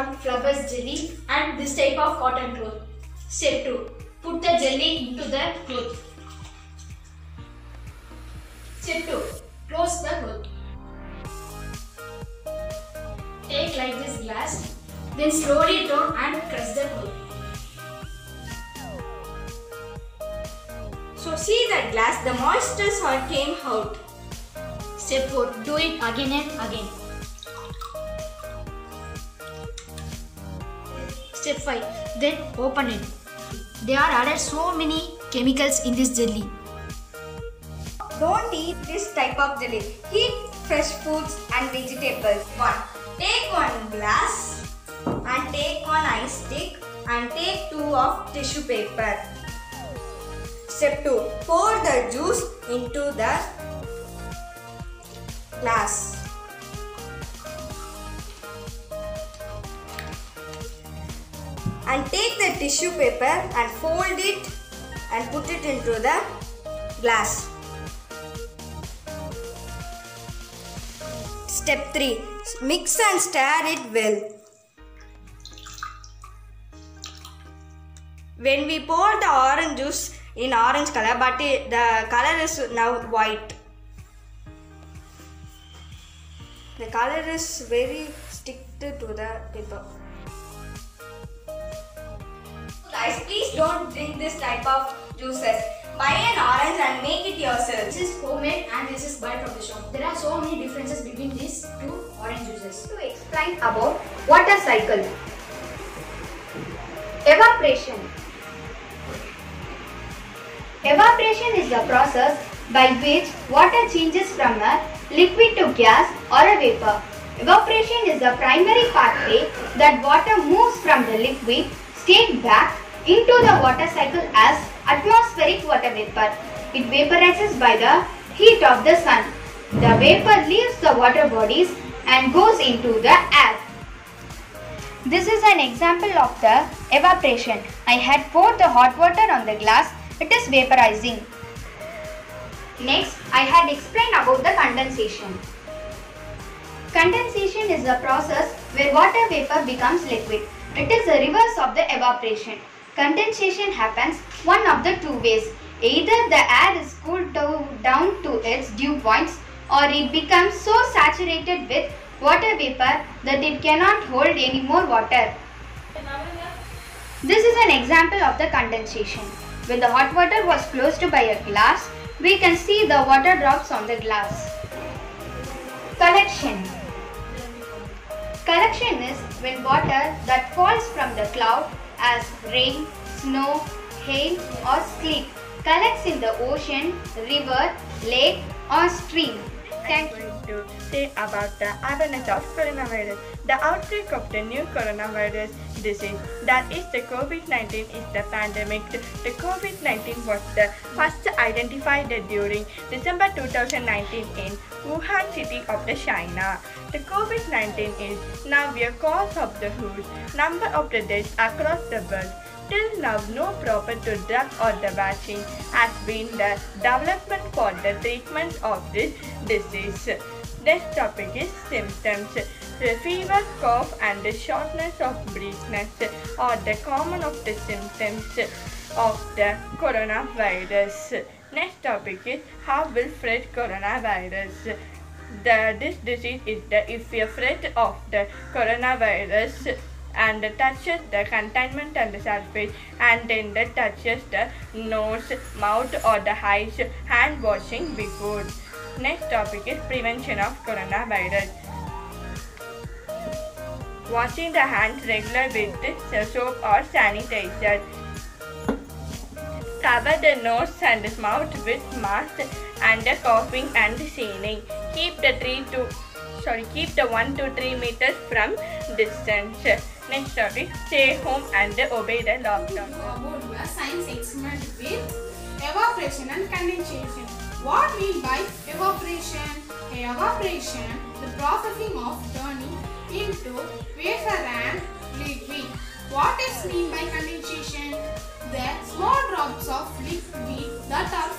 1. Flubber's jelly and this type of cotton cloth. Step 2. Put the jelly into the cloth. Step 2. Close the cloth. Take like this glass, then slowly turn and crush the cloth. So see that glass, the moistures all came out. Step 4. Do it again and again. Step 5. Then open it. They are added so many chemicals in this jelly. Don't eat this type of jelly. Eat fresh foods and vegetables. 1. Take one glass and take one ice stick and take 2 of tissue paper. Step 2. Pour the juice into the glass. And take the tissue paper and fold it and put it into the glass. Step 3. Mix and stir it well. When we pour the orange juice in orange color, but the color is now white. The color is very sticked to the paper. Guys, please don't drink this type of juices. Buy an orange and make it yourself. This is homemade and this is buy from the shop. There are so many differences between these two orange juices. To explain about water cycle. Evaporation. Evaporation is the process by which water changes from a liquid to gas or a vapor. Evaporation is the primary pathway that water moves from the liquid state back into the water cycle as atmospheric water vapor. It vaporizes by the heat of the sun. The vapor leaves the water bodies and goes into the air. This is an example of the evaporation. I had poured the hot water on the glass. It is vaporizing. Next, I had explained about the condensation. Condensation is the process where water vapor becomes liquid. It is the reverse of the evaporation. Condensation happens one of the two ways. Either the air is cooled down to its dew points, or it becomes so saturated with water vapor that it cannot hold any more water. This is an example of the condensation. When the hot water was closed by a glass, we can see the water drops on the glass. Collection. Collection is when water that falls from the cloud as rain, snow, hail or sleet collects in the ocean, river, lake or stream. Thank you. To say about the awareness of coronavirus. The outbreak of the new coronavirus disease, that is the COVID-19, is the pandemic. The COVID-19 was the first identified during December 2019 in Wuhan city of the China. The COVID-19 is now a cause of the huge number of the deaths across the world. Till now, no proper drug or the vaccine has been the development for the treatment of this disease. Next topic is symptoms. Fever, cough and the shortness of breathness are the common of the symptoms of the coronavirus. Next topic is how will spread coronavirus. This disease is if a threat of the coronavirus and touches the containment on the surface and then touches the nose, mouth or the eyes, hand washing before. Next topic is prevention of coronavirus. Washing the hands regularly with soap or sanitizer. Cover the nose and mouth with mask and coughing and sneezing. Keep the 1 to 3 meters from distance. Next topic, stay home and obey the lockdown. About the science experiment with evaporation and condensation. What mean by evaporation? Evaporation, the processing of turning into vapor and liquid. What is mean by condensation? The small drops of liquid that are